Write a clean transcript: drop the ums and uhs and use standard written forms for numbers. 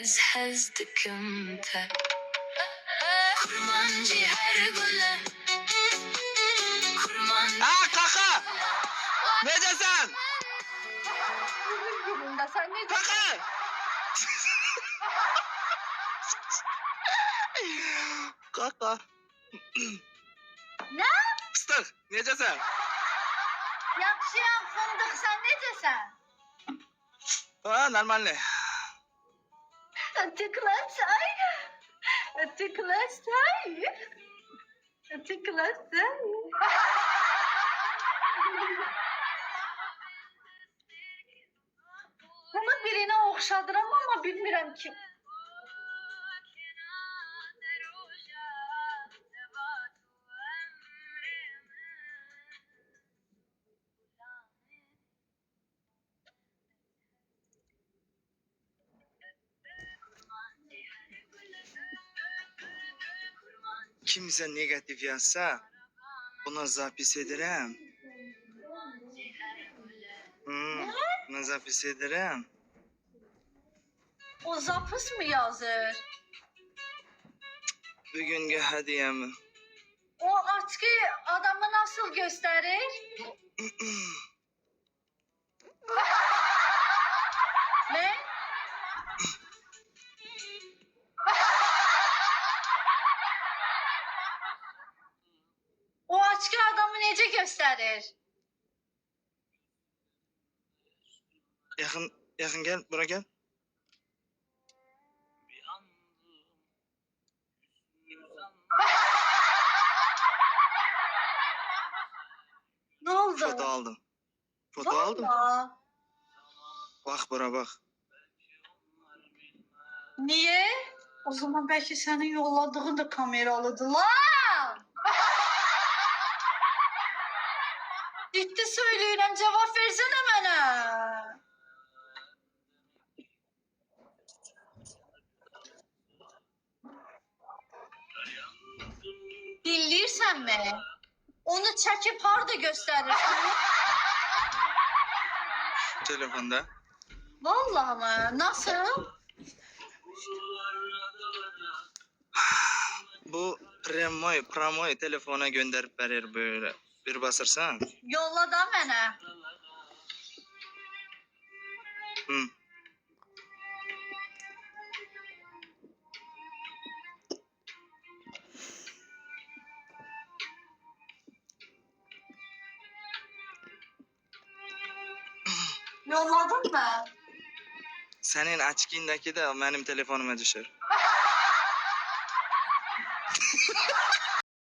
از حزدکم تا kurmancı her güle kurmancı. Kaka! Necesin? Yolunda sen ne Kaka! Kaka. Ne? Fıstık, necesin? Yakşıyam fındık sen necesen? Ha, normal. Tıklasay. Tıklasay. Tıklasay. Bunu birine okşadıram ama bilmirəm kim. Kimse negatif yazsa buna zapis ederim. Buna zapis ederim. O zapıs mı yazır? Bugünkü hediyemi. O atkı adamı nasıl gösterir? Ne? O atkı adamı nece gösterir? Yakın gel, buraya gel. Ne oldu? Foto aldım. Foto aldım. Vallahi. Bak bura bak. Niye? O zaman belki senin yolladığın da kameralıdır lan. Ciddi söylüyorum, cevap versene bana. Dinlirsen mi? Onu çekip harda gösterirsin. Telefonda. Vallahi mı? Nasıl? Bu Pramoy telefona gönderip verir böyle. Bir basırsan. Yolla da bana. Hı. Yolladın mı? Senin açkindaki de benim telefonuma düşer.